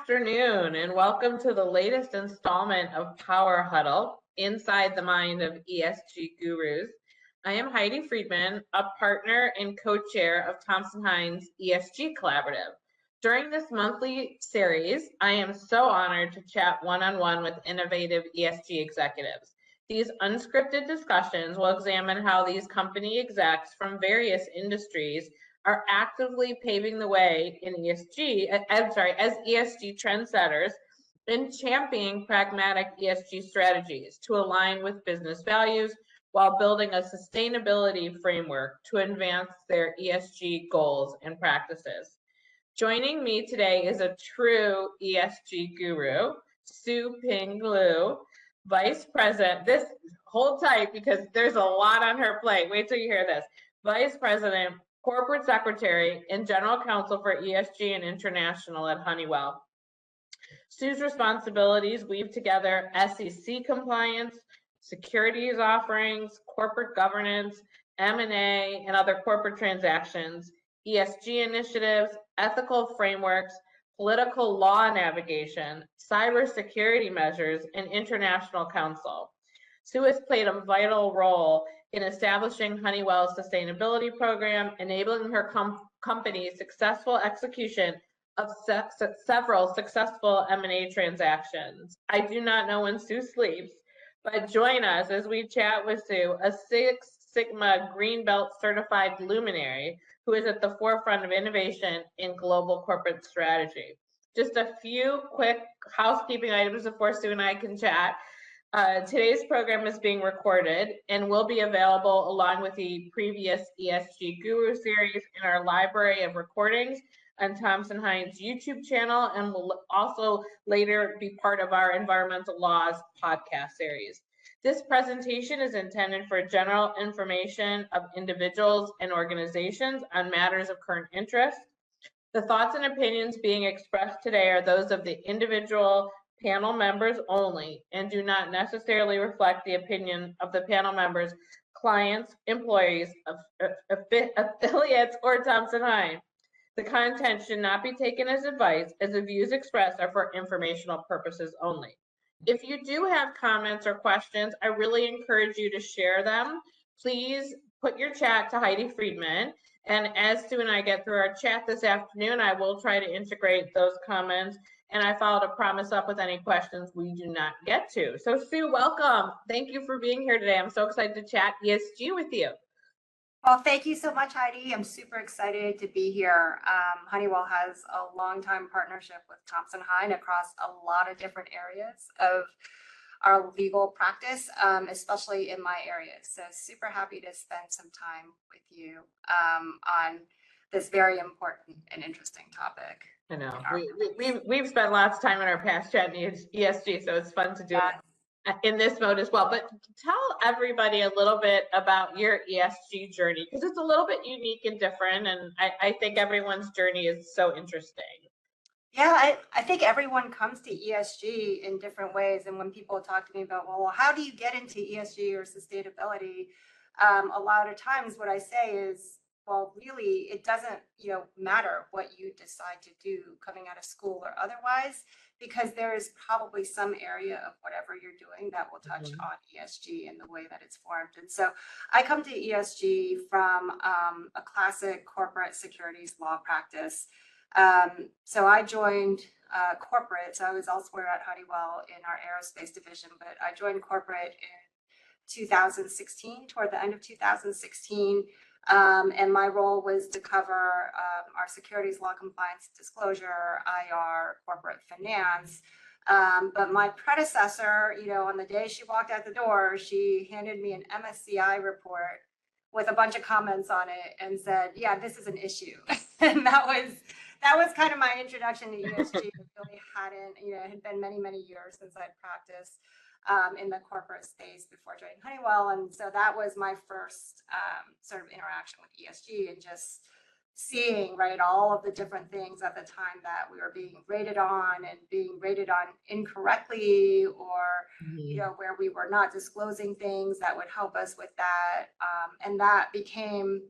afternoon, and welcome to the latest installment of Power Huddle, Inside the Mind of ESG Gurus. I am Heidi Friedman, a partner and co-chair of Thompson Hine's ESG Collaborative. During this monthly series, I am so honored to chat one-on-one with innovative ESG executives. These unscripted discussions will examine how these company execs from various industries are actively paving the way in ESG, as ESG trendsetters in championing pragmatic ESG strategies to align with business values while building a sustainability framework to advance their ESG goals and practices. Joining me today is a true ESG guru, Sue Ping Lu, Vice President. Hold tight because there's a lot on her plate. Wait till you hear this. Vice President, Corporate Secretary, and General Counsel for ESG and International at Honeywell. Sue's responsibilities weave together SEC compliance, securities offerings, corporate governance, M&A, and other corporate transactions, ESG initiatives, ethical frameworks, political law navigation, cybersecurity measures, and international counsel. Sue has played a vital role in establishing Honeywell's sustainability program, enabling her company's successful execution of several successful M&A transactions. I do not know when Sue sleeps, but join us as we chat with Sue, a Six Sigma Green Belt certified luminary who is at the forefront of innovation in global corporate strategy. Just a few quick housekeeping items before Sue and I can chat. Today's program is being recorded and will be available along with the previous ESG Guru series in our library of recordings on Thompson Hine's YouTube channel, and will also later be part of our environmental laws podcast series. This presentation is intended for general information of individuals and organizations on matters of current interest. The thoughts and opinions being expressed today are those of the individual panel members only and do not necessarily reflect the opinion of the panel members, clients, employees, affiliates, or Thompson Hine. The content should not be taken as advice, as the views expressed are for informational purposes only. If you do have comments or questions, I really encourage you to share them. Please put your chat to Heidi Friedman. And as Sue and I get through our chat this afternoon, I will try to integrate those comments. And I followed a promise up with any questions we do not get to. So Sue, welcome. Thank you for being here today. I'm so excited to chat ESG with you. Well, thank you so much, Heidi. I'm super excited to be here. Honeywell has a long-time partnership with Thompson Hine across a lot of different areas of our legal practice, especially in my area. So super happy to spend some time with you on this very important and interesting topic. I know we've spent lots of time in our past chatting ESG, so it's fun to do it in this mode as well. But tell everybody a little bit about your ESG journey, because it's a little bit unique and different, and I think everyone's journey is so interesting. Yeah, I think everyone comes to ESG in different ways. And when people talk to me about, well, how do you get into ESG or sustainability? A lot of times what I say is, well, really, it doesn't, matter what you decide to do coming out of school or otherwise, because there is probably some area of whatever you're doing that will touch on ESG and the way that it's formed. And so I come to ESG from a classic corporate securities law practice. So I joined corporate. So I was elsewhere at Honeywell in our aerospace division, but I joined corporate in 2016, toward the end of 2016. And my role was to cover our securities law compliance disclosure, IR, corporate finance. But my predecessor, on the day she walked out the door, she handed me an MSCI report with a bunch of comments on it and said, yeah, this is an issue. And that was kind of my introduction to ESG. It really hadn't, it had been many, many years since I'd practiced in the corporate space before joining Honeywell. And so that was my first sort of interaction with ESG, and just seeing, right, all of the different things at the time that we were being rated on and being rated on incorrectly, or, where we were not disclosing things that would help us with that. And that became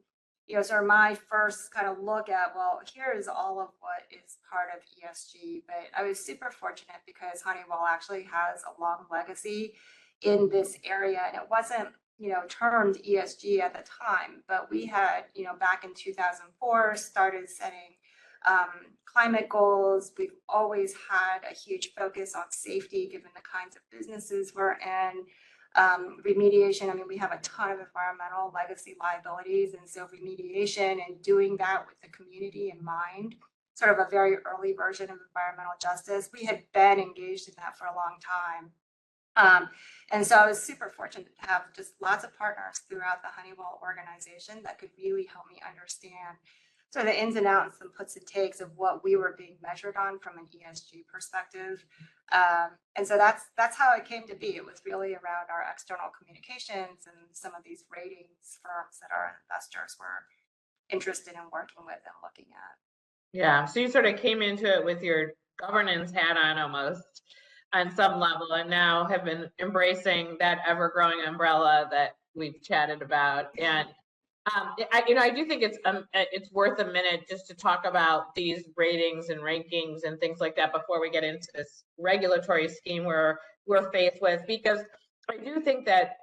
sort of my first kind of look at, well, here is all of what is part of ESG. But I was super fortunate because Honeywell actually has a long legacy in this area, and it wasn't, termed ESG at the time, but we had, back in 2004, started setting climate goals. We've always had a huge focus on safety, given the kinds of businesses we're in. Remediation, I mean, we have a ton of environmental legacy liabilities, and so remediation and doing that with the community in mind, sort of a very early version of environmental justice. We had been engaged in that for a long time. And so I was super fortunate to have just lots of partners throughout the Honeywell organization that could really help me understand sort of the ins and outs and puts and takes of what we were being measured on from an ESG perspective. And so that's how it came to be. It was really around our external communications and some of these ratings firms that our investors were interested in working with and looking at. Yeah, so you sort of came into it with your governance hat on almost on some level, and now have been embracing that ever-growing umbrella that we've chatted about. And I do think it's worth a minute just to talk about these ratings and rankings and things like that before we get into this regulatory scheme where we're faced with, because I do think that,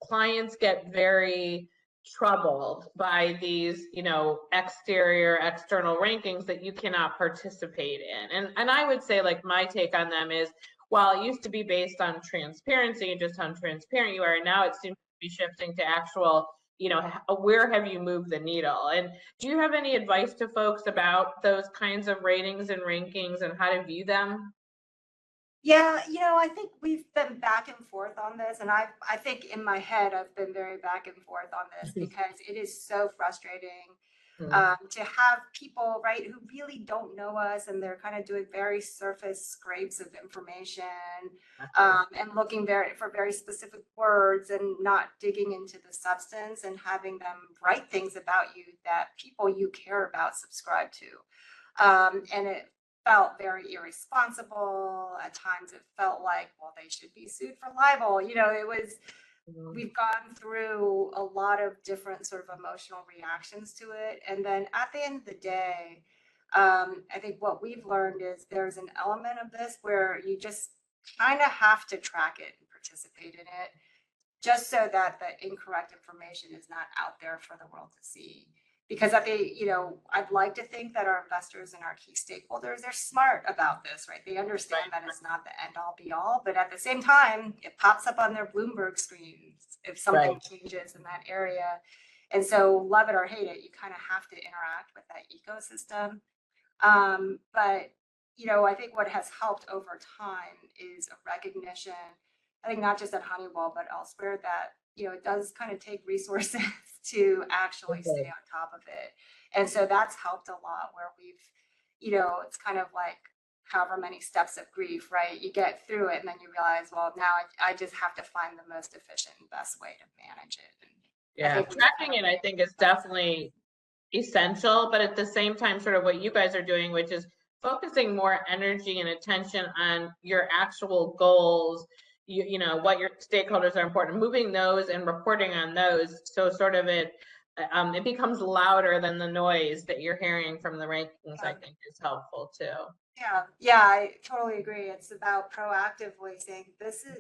clients get very troubled by these, external rankings that you cannot participate in. And I would say, like, my take on them is, while it used to be based on transparency and just how transparent you are, now it seems to be shifting to actual, where have you moved the needle? And do you have any advice to folks about those kinds of ratings and rankings and how to view them? Yeah, I think we've been back and forth on this, and I think in my head I've been very back and forth on this because it is so frustrating to have people, right, who really don't know us, and they're kind of doing very surface scrapes of information and looking for very specific words and not digging into the substance and having them write things about you that people you care about subscribe to. And it felt very irresponsible. At times it felt like, well, they should be sued for libel. It was, we've gone through a lot of different sort of emotional reactions to it. And then at the end of the day, I think what we've learned is there's an element of this where you just kind of have to track it and participate in it, just so that the incorrect information is not out there for the world to see. Because I'd like to think that our investors and our key stakeholders, they're smart about this, right? They understand that it's not the end all be all, but at the same time, it pops up on their Bloomberg screens if something changes in that area. And so, love it or hate it, you kind of have to interact with that ecosystem. But I think what has helped over time is a recognition, I think not just at Honeywell, but elsewhere, that it does kind of take resources to actually stay on top of it. And so that's helped a lot, where we've, it's kind of like however many steps of grief, right? You get through it and then you realize, well, now I just have to find the most efficient and best way to manage it. And yeah, tracking it, I think, is definitely essential, but at the same time, sort of what you guys are doing, which is focusing more energy and attention on your actual goals, what your stakeholders are important, moving those and reporting on those. So sort of it becomes louder than the noise that you're hearing from the rankings, I think is helpful too. Yeah, I totally agree. It's about proactively saying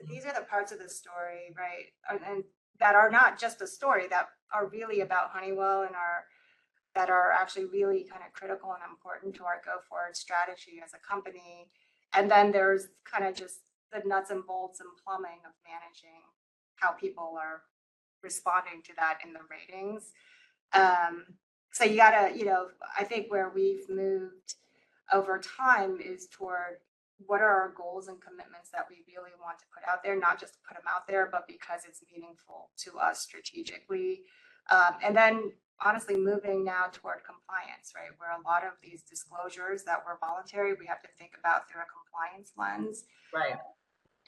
these are the parts of the story, right? And that are not just a story, that are really about Honeywell and that are actually really kind of critical and important to our go forward strategy as a company. And then there's kind of just the nuts and bolts and plumbing of managing how people are responding to that in the ratings. So you gotta, I think where we've moved over time is toward what are our goals and commitments that we really want to put out there, not just to put them out there, but because it's meaningful to us strategically. And then honestly moving now toward compliance, right? Where a lot of these disclosures that were voluntary, we have to think about through a compliance lens. Right.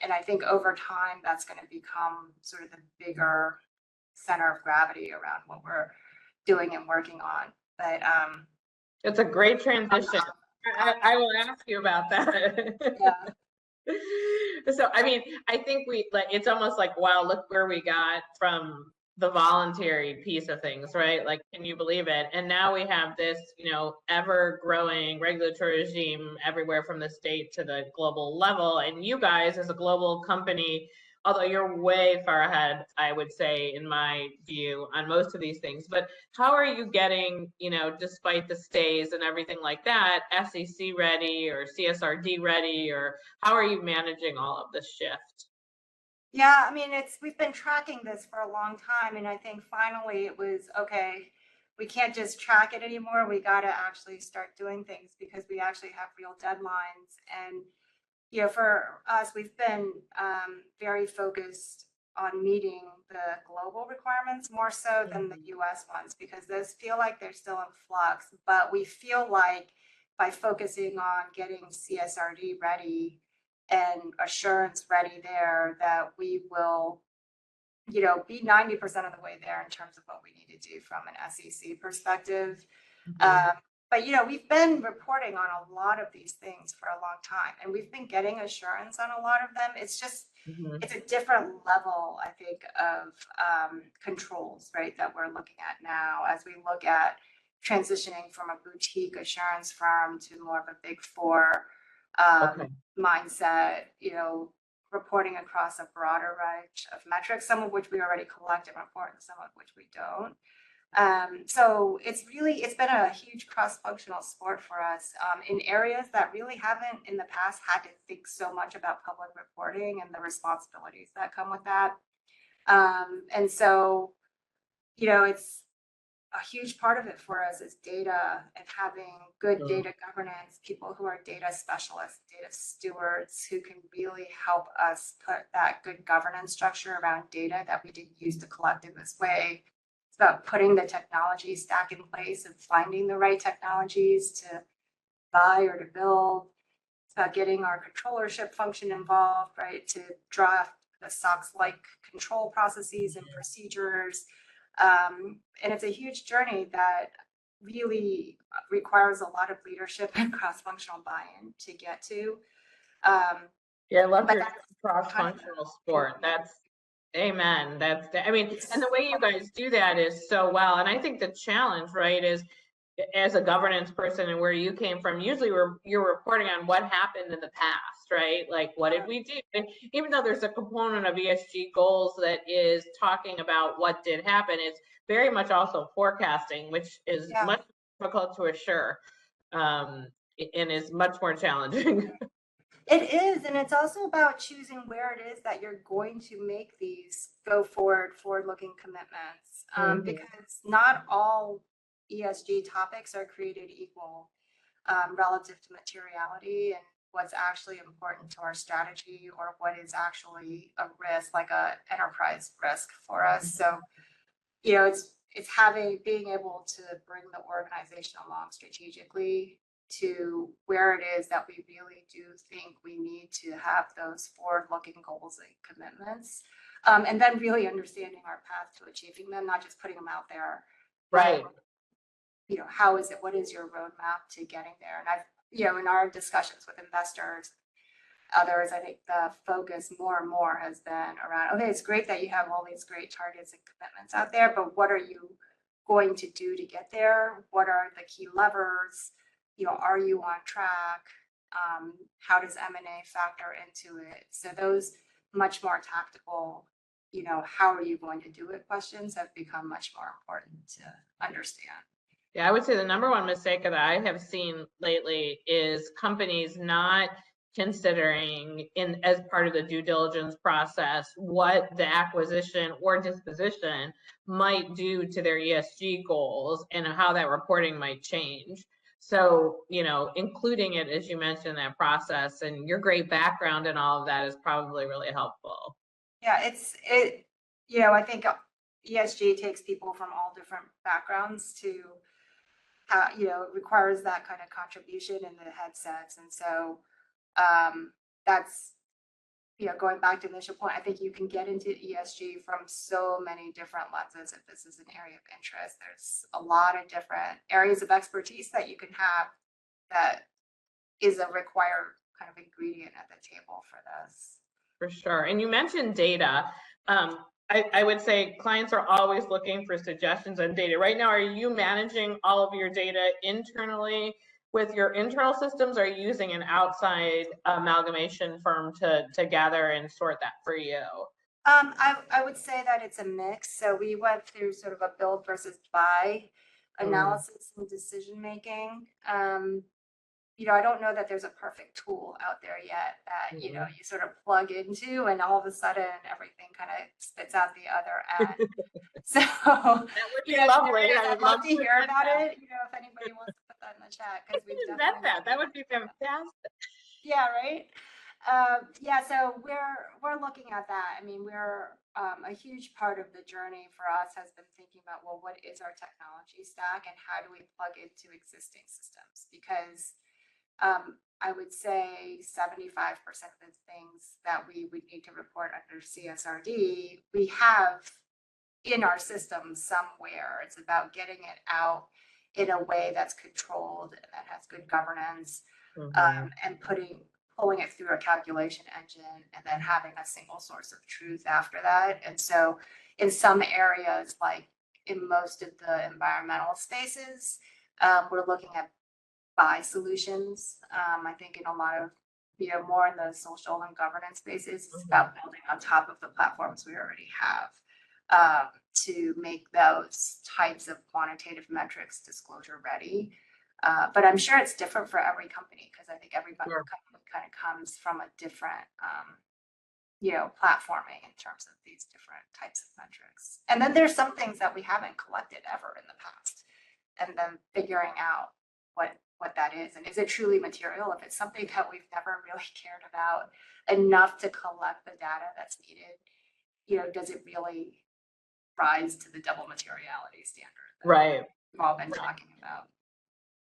And I think over time, that's going to become sort of the bigger center of gravity around what we're doing and working on. But it's a great transition. I will ask you about that. Yeah. So, I mean, I think it's almost like, wow, look where we got from the voluntary piece of things, right? Like, can you believe it? And now we have this, ever growing regulatory regime everywhere from the state to the global level. And you guys, as a global company, although you're way far ahead, I would say, in my view, on most of these things. But how are you getting, despite the stays and everything like that, SEC ready or CSRD ready, or how are you managing all of this shift? Yeah, I mean, we've been tracking this for a long time, and I think finally it was okay. We can't just track it anymore. We got to actually start doing things because we actually have real deadlines. And for us, we've been very focused on meeting the global requirements more so than the US ones because those feel like they're still in flux. But we feel like by focusing on getting CSRD ready and assurance ready there, that we will, be 90% of the way there in terms of what we need to do from an SEC perspective. But we've been reporting on a lot of these things for a long time, and we've been getting assurance on a lot of them. It's just it's a different level, I think, of controls, right, that we're looking at now as we look at transitioning from a boutique assurance firm to more of a big four mindset, reporting across a broader range of metrics, some of which we already collect and report, and some of which we don't. So it's been a huge cross-functional sport for us in areas that really haven't in the past had to think so much about public reporting and the responsibilities that come with that. And so, it's a huge part of it for us is data and having good data governance, people who are data specialists, data stewards who can really help us put that good governance structure around data that we didn't use to collect in this way. It's about putting the technology stack in place and finding the right technologies to buy or to build. It's about getting our controllership function involved, right, to draft the SOX-like control processes and procedures. And it's a huge journey that really requires a lot of leadership and cross-functional buy-in to get to. Yeah, I love your cross-functional sport. That's amen. And the way you guys do that is so well. And I think the challenge, right, is as a governance person and where you came from, usually you're reporting on what happened in the past, right? Like, what did we do? And even though there's a component of ESG goals that is talking about what did happen, it's very much also forecasting, which is much difficult to assure and is much more challenging. It is, and it's also about choosing where it is that you're going to make these forward-looking commitments, because not all ESG topics are created equal relative to materiality and what's actually important to our strategy or what is actually a risk, like a enterprise risk for us. So, it's being able to bring the organization along strategically to where it is that we really do think we need to have those forward-looking goals and commitments, and then really understanding our path to achieving them, not just putting them out there. Right. How is it? What is your roadmap to getting there? And I've, in our discussions with investors, others, I think the focus more and more has been around, okay, it's great that you have all these great targets and commitments out there, but what are you going to do to get there? What are the key levers? Are you on track? How does M&A factor into it? So those much more tactical, how are you going to do it questions have become much more important to understand. Yeah, I would say the number one mistake that I have seen lately is companies not considering as part of the due diligence process what the acquisition or disposition might do to their ESG goals and how that reporting might change. So, including it, as you mentioned, in that process, and your great background and all of that is probably really helpful. Yeah, I think ESG takes people from all different backgrounds to it requires that kind of contribution in the headsets. And so that's, going back to the initial point, I think you can get into ESG from so many different lenses if this is an area of interest. There's a lot of different areas of expertise that you can have that is a required kind of ingredient at the table for this. For sure. And you mentioned data. I would say clients are always looking for suggestions on data. Right now, are you managing all of your data internally with your internal systems, or are you using an outside amalgamation firm to gather and sort that for you? I would say that it's a mix. So we went through sort of a build versus buy analysis and decision making. I don't know that there's a perfect tool out there yet that, you sort of plug into and all of a sudden everything kind of spits out the other end. So, That would be lovely. I I'd would love to hear invent about that. it, if anybody wants to put that in the chat, because we've Invent definitely. that. That would be fantastic. Yeah, right. So we're looking at that. I mean, we're a huge part of the journey for us has been thinking about, well, what is our technology stack and how do we plug into existing systems? Because I would say 75% of the things that we would need to report under CSRD, we have in our system somewhere. It's about getting it out in a way that's controlled and that has good governance, and pulling it through a calculation engine and then having a single source of truth after that. And so in some areas, like in most of the environmental spaces, we're looking at buy solutions. I think in a lot of, more in the social and governance spaces, it's about building on top of the platforms we already have, to make those types of quantitative metrics disclosure ready. But I'm sure it's different for every company because I think every company kind of comes from a different, platforming in terms of these different types of metrics. And then there's some things that we haven't collected ever in the past, and then figuring out what that is, and is it truly material? If it's something that we've never really cared about enough to collect the data that's needed, does it really rise to the double materiality standard that we've all been talking about?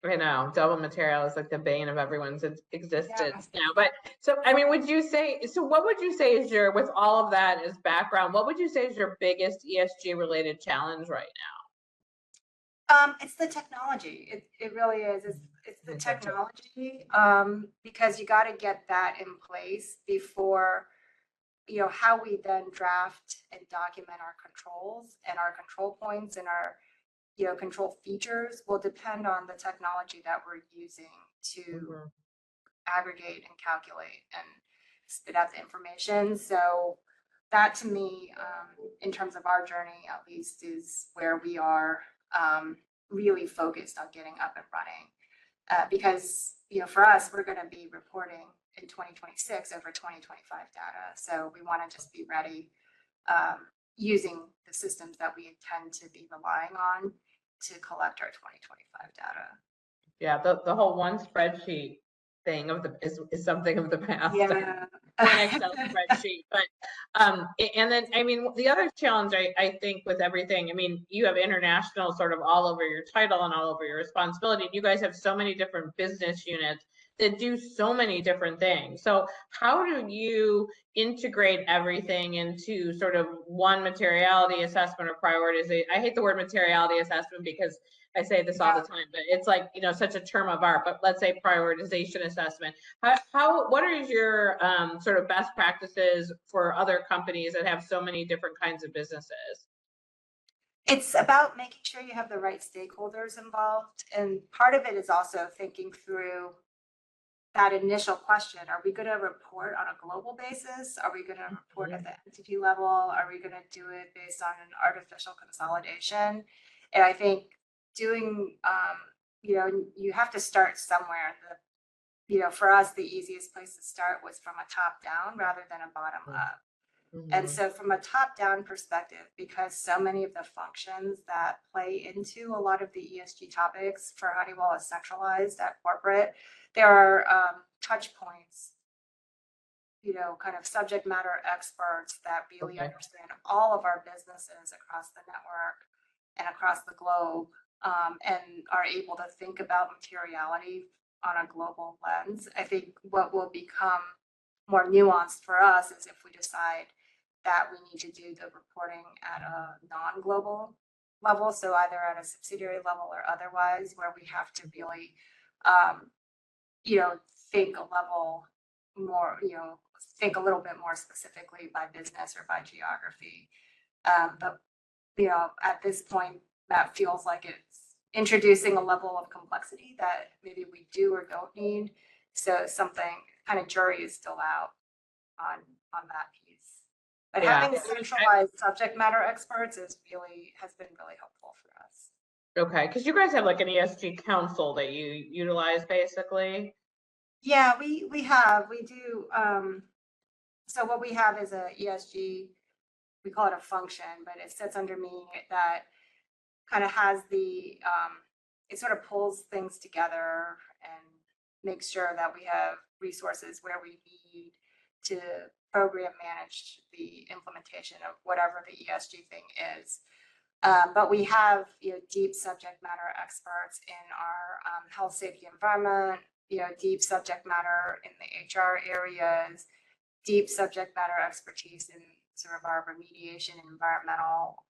I know double material is like the bane of everyone's existence now. But so, I mean, what would you say is with all of that as background, what would you say is your biggest ESG related challenge right now? It's the technology. It really is. It's the technology, because you got to get that in place before, how we then draft and document our controls and our control points and our control features will depend on the technology that we're using to aggregate and calculate and spit out the information. So that to me, in terms of our journey, at least, is where we are really focused on getting up and running. Because, for us, we're going to be reporting in 2026 over 2025 data. So we want to just be ready, using the systems that we intend to be relying on to collect our 2025 data. Yeah, the whole one spreadsheet thing is something of the past. Yeah. One Excel spreadsheet. But and then I mean the other challenge I think with everything, I mean, you have international sort of all over your title and all over your responsibility. And you guys have so many different business units that do so many different things. So how do you integrate everything into sort of one materiality assessment or prioritization? I hate the word materiality assessment because I say this all the time, but it's like, such a term of art, but let's say prioritization assessment. What are your sort of best practices for other companies that have so many different kinds of businesses? It's about making sure you have the right stakeholders involved. And part of it is also thinking through that initial question. Are we going to report on a global basis? Are we going to report at the entity level? Are we going to do it based on an artificial consolidation? And I think doing, you have to start somewhere. For us, the easiest place to start was from a top down rather than a bottom up. And so from a top down perspective, because so many of the functions that play into a lot of the ESG topics for Honeywell is centralized at corporate, there are touch points, kind of subject matter experts that really understand all of our businesses across the network and across the globe, and are able to think about materiality on a global lens. I think what will become more nuanced for us is if we decide that we need to do the reporting at a non-global level, so either at a subsidiary level or otherwise, where we have to really, think a level more, think a little bit more specifically by business or by geography. But, at this point, that feels like it's introducing a level of complexity that maybe we do or don't need. So something kind of jury is still out on that piece. But Yeah. having centralized subject matter experts has been really helpful for us. Okay, because you guys have like an ESG council that you utilize basically. Yeah, we do. So what we have is a ESG, we call it a function, but it sits under me that kind of has it sort of pulls things together and makes sure that we have resources where we need to program manage the implementation of whatever the ESG thing is. But we have deep subject matter experts in our health, safety, environment, deep subject matter in the HR areas, deep subject matter expertise in sort of our remediation and environmental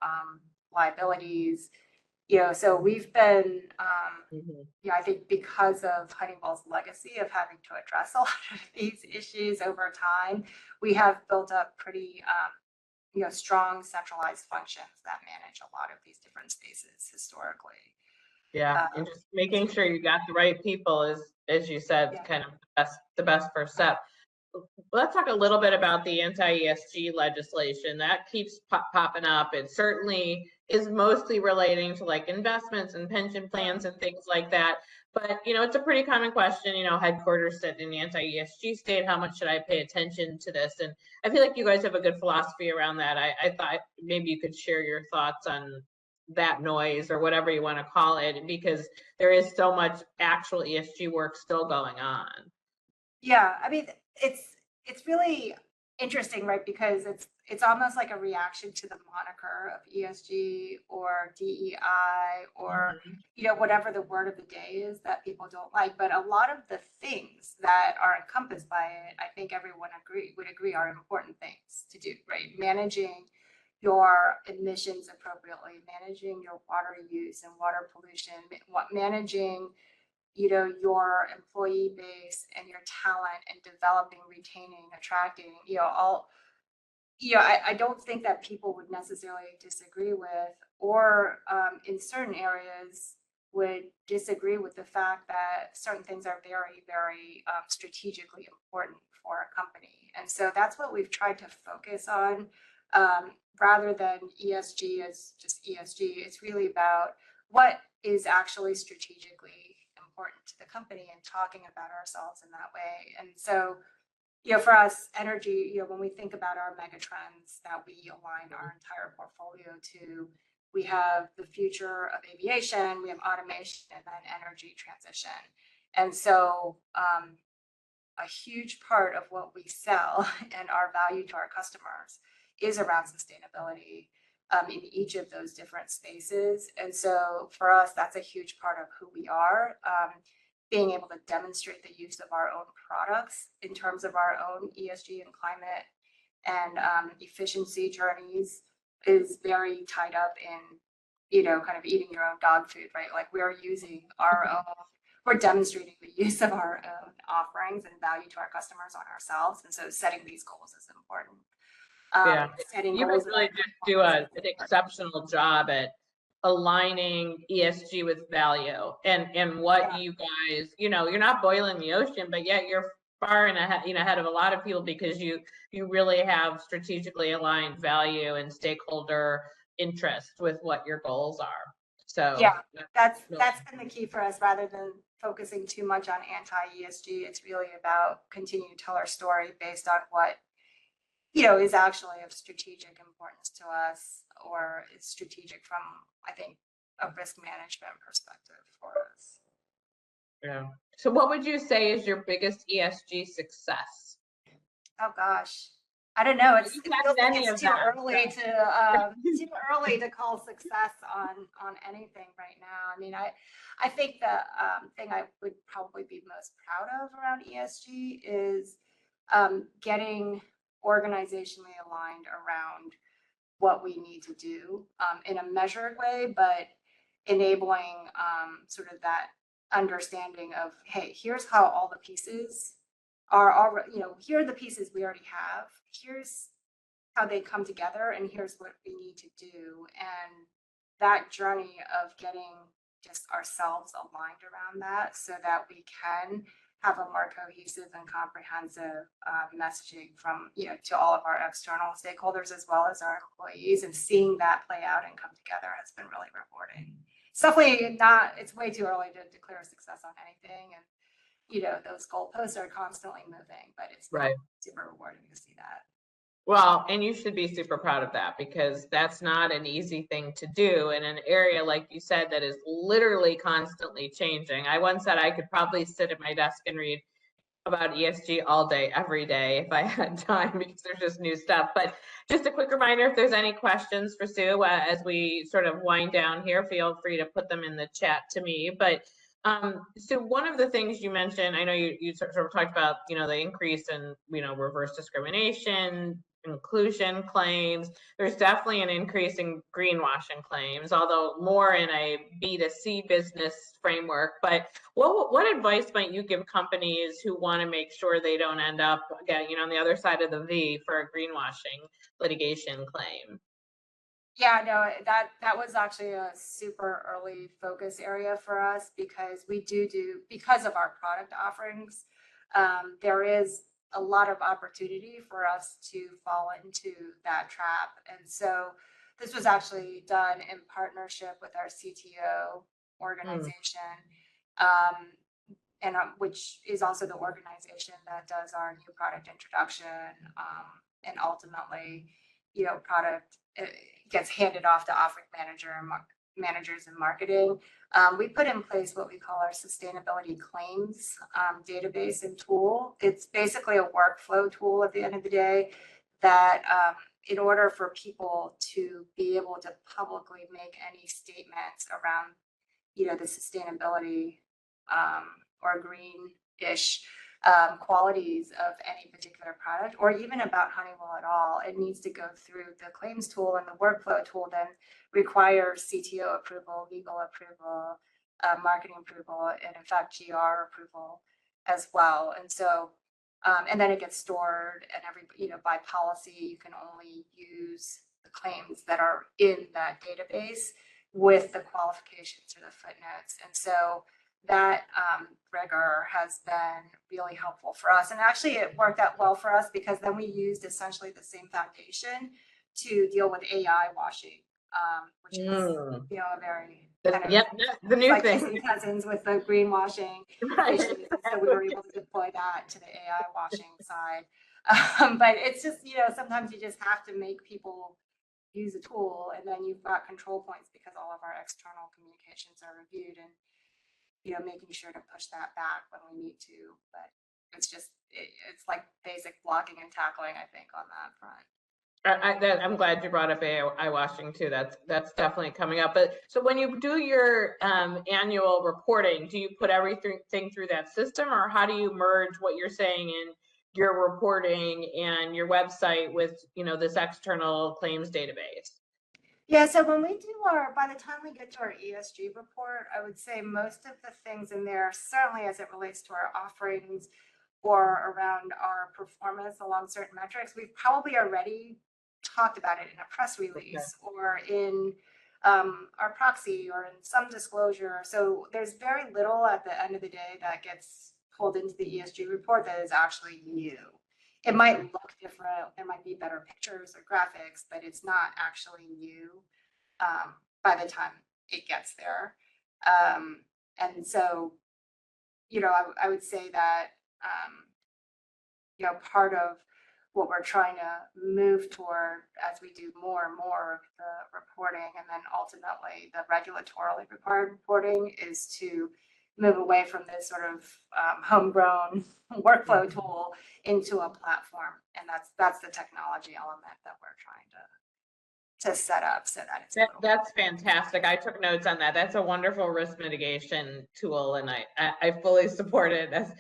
liabilities. So we've been, I think because of Honeywell's legacy of having to address a lot of these issues over time, we have built up pretty, strong centralized functions that manage a lot of these different spaces historically. Yeah, and just making sure you got the right people is, as you said, kind of the best first step. Let's talk a little bit about the anti-ESG legislation that keeps popping up. It certainly is mostly relating to like investments and pension plans and things like that. But, it's a pretty common question, headquarters sit in the anti-ESG state. How much should I pay attention to this? And I feel like you guys have a good philosophy around that. I thought maybe you could share your thoughts on that noise or whatever you want to call it, because there is so much actual ESG work still going on. Yeah, I mean, it's really interesting, right? Because it's almost like a reaction to the moniker of ESG or DEI or whatever the word of the day is that people don't like. But a lot of the things that are encompassed by it, I think everyone would agree are important things to do, right? Managing your emissions appropriately, managing your water use and water pollution, managing your employee base and your talent and developing, retaining, attracting, I don't think that people would necessarily disagree with, or in certain areas would disagree with the fact that certain things are very, very strategically important for a company. And so that's what we've tried to focus on, rather than ESG as just ESG. It's really about what is actually strategically important to the company and talking about ourselves in that way. And so, for us, energy, when we think about our mega trends that we align our entire portfolio to, we have the future of aviation, we have automation, and then energy transition. And so a huge part of what we sell and our value to our customers is around sustainability in each of those different spaces. And so for us, that's a huge part of who we are. Being able to demonstrate the use of our own products in terms of our own ESG and climate and efficiency journeys is very tied up in, kind of eating your own dog food, right? Like we're using our own, we're demonstrating the use of our own offerings and value to our customers on ourselves. And so setting these goals is important. You guys really do an exceptional job at aligning ESG with value and what you guys, you're not boiling the ocean, but yet you're far and ahead of a lot of people because you really have strategically aligned value and stakeholder interest with what your goals are. So that's been the key for us. Rather than focusing too much on anti-ESG, it's really about continuing to tell our story based on what is actually of strategic importance to us, or is strategic from, I think, a risk management perspective for us. Yeah. So what would you say is your biggest ESG success? Oh gosh, I don't know. It feels like it's too early to call success on anything right now. I mean, I think the thing I would probably be most proud of around ESG is getting organizationally aligned around what we need to do in a measured way, but enabling sort of that understanding of, hey, here's how all the pieces are already, here are the pieces we already have. Here's how they come together, and here's what we need to do. And that journey of getting just ourselves aligned around that so that we can have a more cohesive and comprehensive messaging from, to all of our external stakeholders as well as our employees, and seeing that play out and come together has been really rewarding. It's definitely not, it's way too early to declare success on anything. And, those goalposts are constantly moving, but it's right. super rewarding to see that. Well, and you should be super proud of that, because that's not an easy thing to do in an area, like you said, that is literally constantly changing. I once said I could probably sit at my desk and read about ESG all day, every day, if I had time, because there's just new stuff. But just a quick reminder, if there's any questions for Sue as we sort of wind down here, feel free to put them in the chat to me. But so one of the things you mentioned, I know you sort of talked about, the increase in, reverse discrimination, inclusion claims. There's definitely an increase in greenwashing claims, although more in a B2C business framework. But what advice might you give companies who want to make sure they don't end up, again, on the other side of the V for a greenwashing litigation claim? Yeah, no, that was actually a super early focus area for us, because we do because of our product offerings, there is a lot of opportunity for us to fall into that trap. And so this was actually done in partnership with our CTO organization, and which is also the organization that does our new product introduction, and ultimately, product gets handed off to offering managers in marketing. We put in place what we call our sustainability claims database and tool. It's basically a workflow tool at the end of the day that, in order for people to be able to publicly make any statements around, the sustainability or green-ish qualities of any particular product, or even about Honeywell at all, it needs to go through the claims tool, and the workflow tool then requires CTO approval, legal approval, marketing approval, and in fact, GR approval as well. And so, and then it gets stored, and by policy, you can only use the claims that are in that database with the qualifications or the footnotes. And so that rigor has been really helpful for us. And actually it worked out well for us, because then we used essentially the same foundation to deal with AI washing, which is, a very the new like thing. Cousins with the greenwashing issues. So we were able to deploy that to the AI washing side. But it's just, sometimes you just have to make people use a tool, and then you've got control points, because all of our external communications are reviewed, and making sure to push that back when we need to. But it's just, it's like basic blocking and tackling, I think, on that front. I'm glad you brought up AI washing too. That's definitely coming up. But so when you do your annual reporting, do you put everything through that system, or how do you merge what you're saying in your reporting and your website with, this external claims database? Yeah, so when we do by the time we get to our ESG report, I would say most of the things in there, certainly as it relates to our offerings or around our performance along certain metrics, we've probably already talked about it in a press release, or in our proxy, or in some disclosure. So there's very little at the end of the day that gets pulled into the ESG report that is actually new. It might look different, there might be better pictures or graphics, but it's not actually new by the time it gets there. And so, I would say that, part of what we're trying to move toward as we do more and more of the reporting, and then ultimately the regulatorily required reporting, is to move away from this sort of homegrown workflow tool into a platform. And that's the technology element that we're trying to set up, so that it's that's fantastic. I took notes on that. That's a wonderful risk mitigation tool, and I fully support it as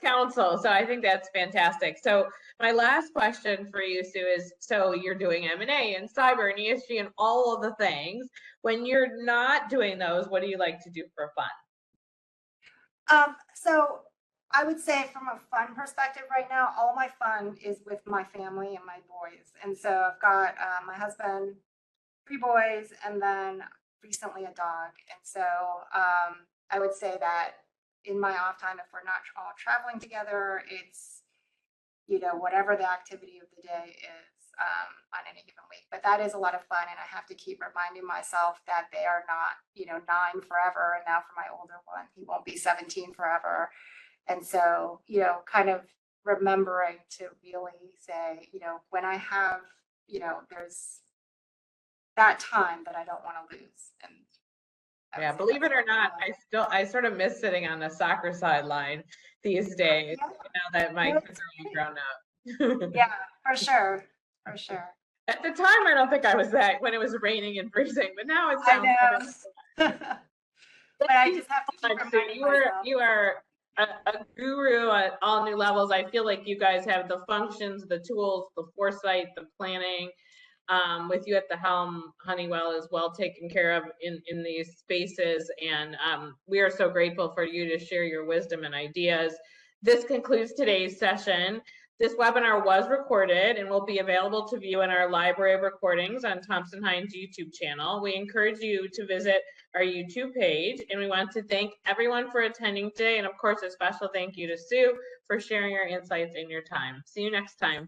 counsel. So I think that's fantastic. So my last question for you, Sue, is, so you're doing M&A and cyber and ESG and all of the things. When you're not doing those, what do you like to do for fun? So I would say from a fun perspective right now, all my fun is with my family and my boys. And so I've got my husband, 3 boys, and then recently a dog. And so I would say that in my off time, if we're not all traveling together, it's, whatever the activity of the day is on any given week. But that is a lot of fun. And I have to keep reminding myself that they are not, 9 forever. And now for my older one, he won't be 17 forever. And so, kind of remembering to really say, when I have, there's that time that I don't want to lose. And yeah, believe it or not, I sort of miss sitting on the soccer sideline these days, now that my kids are all grown up. Yeah, for sure. For sure. At the time, I don't think I was that when it was raining and freezing, but now it sounds But I just have to keep reminding myself. You are a guru at all new levels. I feel like you guys have the functions, the tools, the foresight, the planning. With you at the helm, Honeywell is well taken care of in these spaces, and we are so grateful for you to share your wisdom and ideas. This concludes today's session. This webinar was recorded and will be available to view in our library of recordings on Thompson Hine's YouTube channel. We encourage you to visit our YouTube page, and we want to thank everyone for attending today, and of course a special thank you to Sue for sharing your insights and your time. See you next time.